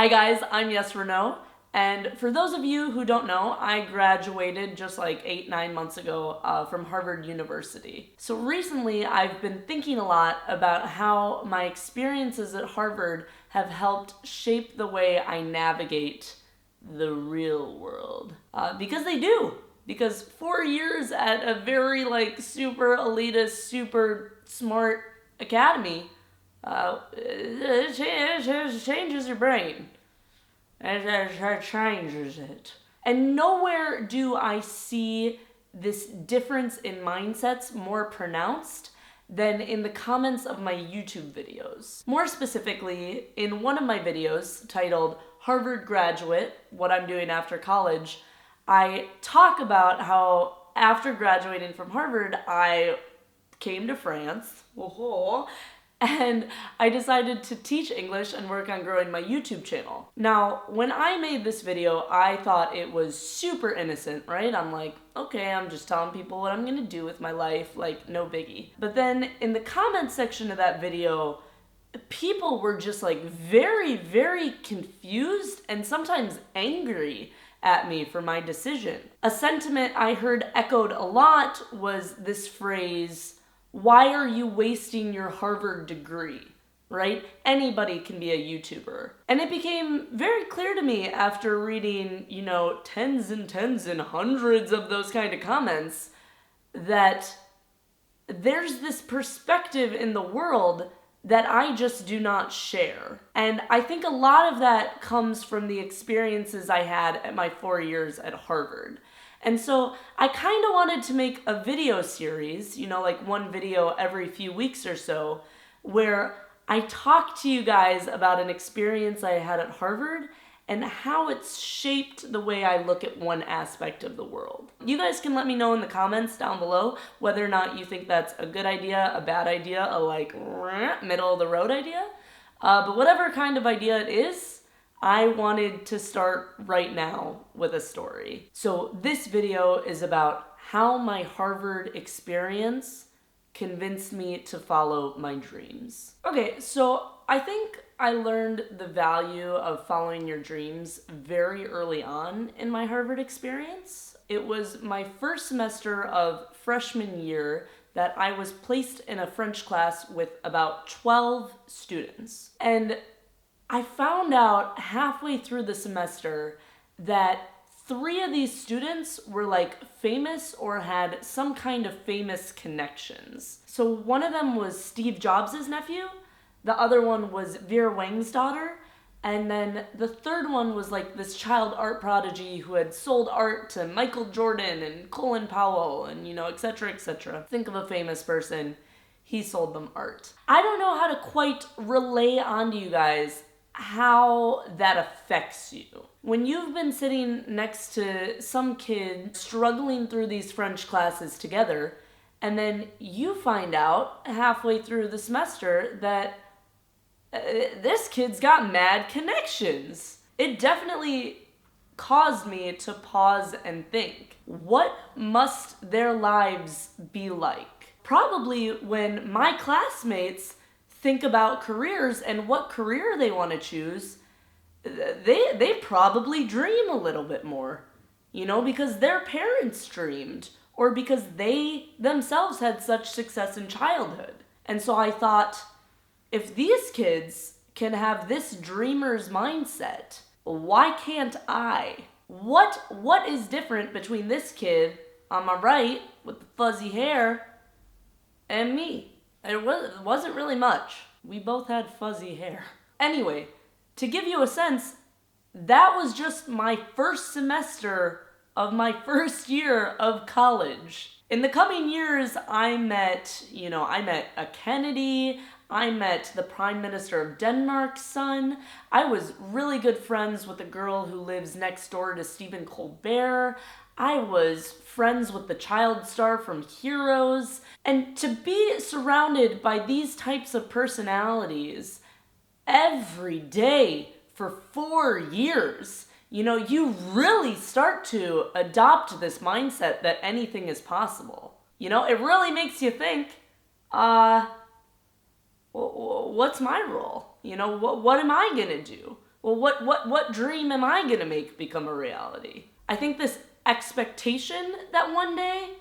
guys, I'm Yes Renault, and for those of you who don't know, I graduated just like 8-9 months ago from Harvard University. So recently I've been thinking a lot about how my experiences at Harvard have helped shape the way I navigate the real world. Because they do. Because 4 years at a very super elitist, super smart academy it changes your brain. It changes it. And nowhere do I see this difference in mindsets more pronounced than in the comments of my YouTube videos. More specifically, in one of my videos titled Harvard Graduate, What I'm Doing After College, I talk about how after graduating from Harvard, I came to France, and I decided to teach English and work on growing my YouTube channel. Now, when I made this video, I thought it was super innocent, right? I'm like, okay, I'm just telling people what I'm gonna do with my life, no biggie. But then in the comment section of that video, people were just very, very confused and sometimes angry at me for my decision. A sentiment I heard echoed a lot was this phrase, why are you wasting your Harvard degree, right? Anybody can be a YouTuber. And it became very clear to me after reading, tens and hundreds of those kind of comments that there's this perspective in the world that I just do not share. And I think a lot of that comes from the experiences I had at my 4 years at Harvard. And so I kind of wanted to make a video series, one video every few weeks or so, where I talk to you guys about an experience I had at Harvard and how it's shaped the way I look at one aspect of the world. You guys can let me know in the comments down below whether or not you think that's a good idea, a bad idea, a middle of the road idea. But whatever kind of idea it is, I wanted to start right now with a story. So this video is about how my Harvard experience convinced me to follow my dreams. Okay, so I think I learned the value of following your dreams very early on in my Harvard experience. It was my first semester of freshman year that I was placed in a French class with about 12 students. And I found out halfway through the semester that 3 of these students were famous or had some kind of famous connections. So one of them was Steve Jobs' nephew, the other one was Vera Wang's daughter, and then the third one was this child art prodigy who had sold art to Michael Jordan and Colin Powell and etc., etc. Think of a famous person, he sold them art. I don't know how to quite relay onto you guys how that affects you. When you've been sitting next to some kid struggling through these French classes together, and then you find out halfway through the semester that this kid's got mad connections. It definitely caused me to pause and think, what must their lives be like? Probably when my classmates think about careers and what career they want to choose, they probably dream a little bit more, because their parents dreamed or because they themselves had such success in childhood. And so I thought, if these kids can have this dreamer's mindset, why can't I? What is different between this kid on my right with the fuzzy hair and me? It wasn't really much. We both had fuzzy hair. Anyway, to give you a sense, that was just my first semester of my first year of college. In the coming years, I met a Kennedy, I met the Prime Minister of Denmark's son. I was really good friends with a girl who lives next door to Stephen Colbert. I was friends with the child star from Heroes. And to be surrounded by these types of personalities every day for 4 years, you really start to adopt this mindset that anything is possible. It really makes you think, what's my role? What am I gonna do? Well, what dream am I gonna make become a reality? I think this expectation that one day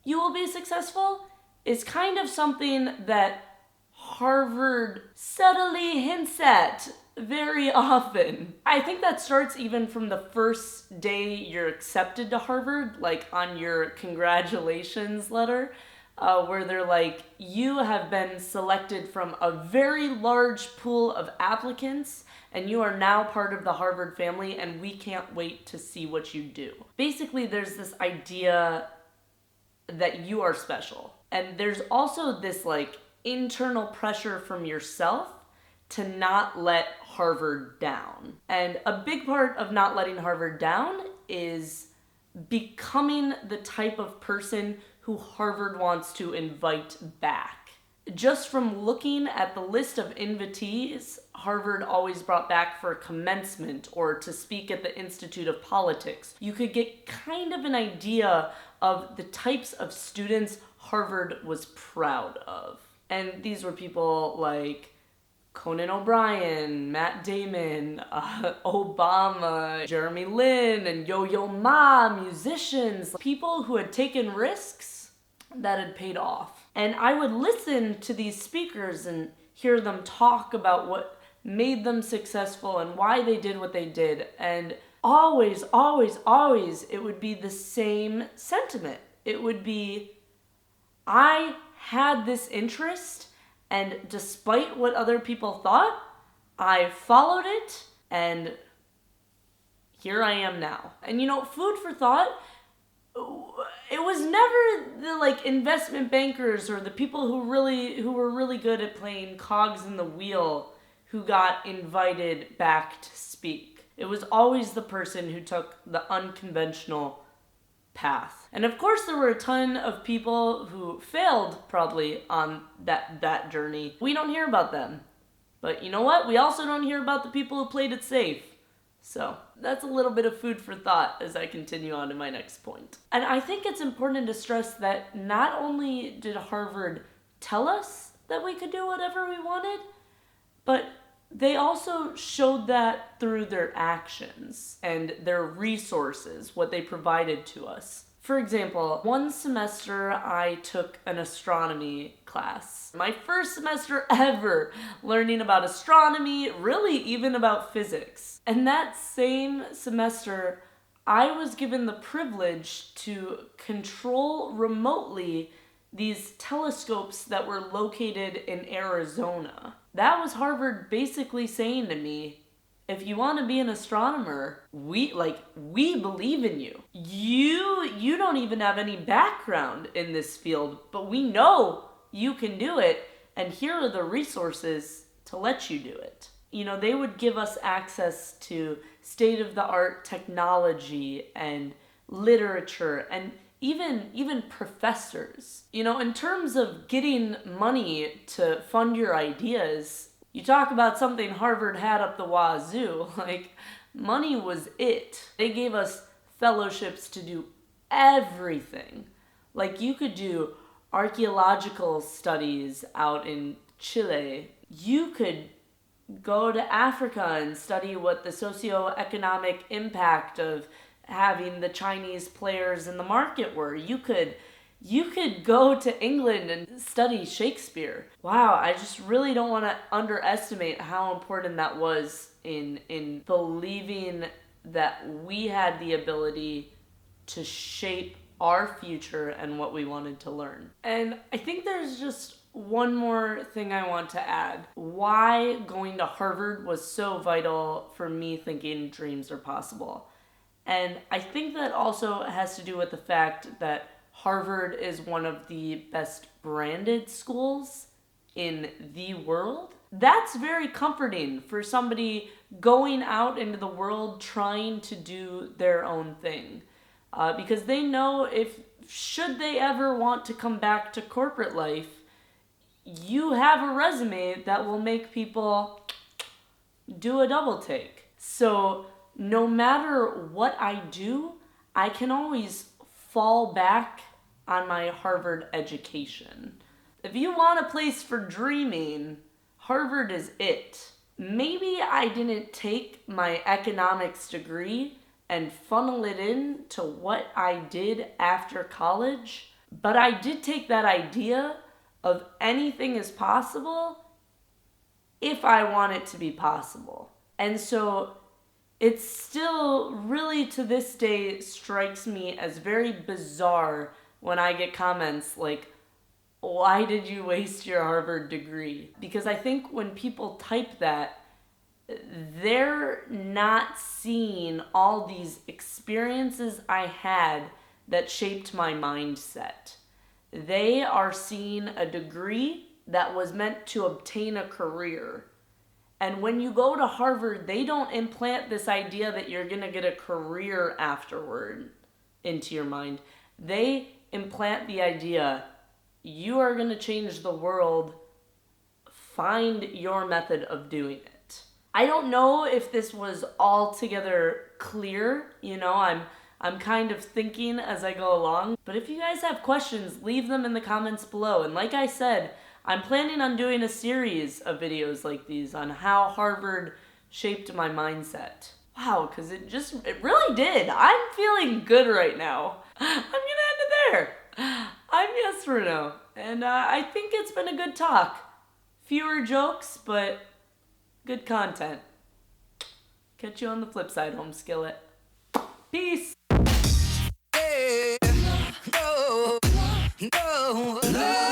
you will be successful is kind of something that Harvard subtly hints at very often. I think that starts even from the first day you're accepted to Harvard, like on your congratulations letter, where they're like, you have been selected from a very large pool of applicants and you are now part of the Harvard family and we can't wait to see what you do. Basically, there's this idea that you are special. And there's also this like internal pressure from yourself to not let Harvard down. And a big part of not letting Harvard down is becoming the type of person who Harvard wants to invite back. Just from looking at the list of invitees Harvard always brought back for commencement or to speak at the Institute of Politics, you could get kind of an idea of the types of students Harvard was proud of. And these were people like Conan O'Brien, Matt Damon, Obama, Jeremy Lin, and Yo-Yo Ma, musicians, people who had taken risks that had paid off. And I would listen to these speakers and hear them talk about what made them successful and why they did what they did. And always, it would be the same sentiment. It would be, I had this interest, and despite what other people thought, I followed it, and here I am now. And you know, food for thought, it was never the like investment bankers or the people who were really good at playing cogs in the wheel who got invited back to speak. It was always the person who took the unconventional path. And of course there were a ton of people who failed probably on that journey. We don't hear about them. But you know what? We also don't hear about the people who played it safe. So that's a little bit of food for thought as I continue on to my next point. And I think it's important to stress that not only did Harvard tell us that we could do whatever we wanted, but they also showed that through their actions and their resources, what they provided to us. For example, one semester I took an astronomy class. My first semester ever learning about astronomy, really even about physics. And that same semester, I was given the privilege to control remotely these telescopes that were located in Arizona. That was Harvard basically saying to me, if you want to be an astronomer, we believe in you. You don't even have any background in this field, but we know you can do it, and here are the resources to let you do it. You know, they would give us access to state-of-the-art technology and literature and even professors. You know, in terms of getting money to fund your ideas, you talk about something Harvard had up the wazoo, like money was it. They gave us fellowships to do everything. Like you could do archaeological studies out in Chile. You could go to Africa and study what the socioeconomic impact of having the Chinese players in the market were. You could go to England and study Shakespeare. Wow, I just really don't want to underestimate how important that was in believing that we had the ability to shape our future and what we wanted to learn. And I think there's just one more thing I want to add. Why going to Harvard was so vital for me thinking dreams are possible. And I think that also has to do with the fact that Harvard is one of the best branded schools in the world. That's very comforting for somebody going out into the world trying to do their own thing. Because they know should they ever want to come back to corporate life, you have a resume that will make people do a double take. So no matter what I do, I can always fall back on my Harvard education. If you want a place for dreaming, Harvard is it. maybe I didn't take my economics degree and funnel it into what I did after college, but I did take that idea of anything is possible if I want it to be possible. And so it still really to this day strikes me as very bizarre when I get comments like, why did you waste your Harvard degree? Because I think when people type that, they're not seeing all these experiences I had that shaped my mindset. They are seeing a degree that was meant to obtain a career. And when you go to Harvard, they don't implant this idea that you're going to get a career afterward into your mind. They implant the idea you are going to change the world. Find your method of doing it. I don't know if this was altogether clear. I'm kind of thinking as I go along. But if you guys have questions, leave them in the comments below. And like I said, I'm planning on doing a series of videos like these on how Harvard shaped my mindset. Wow, because it really did. I'm feeling good right now. I'm gonna end it there. I'm yes for no. And I think it's been a good talk. Fewer jokes, but good content. Catch you on the flip side, home skillet. Peace. No, no, no.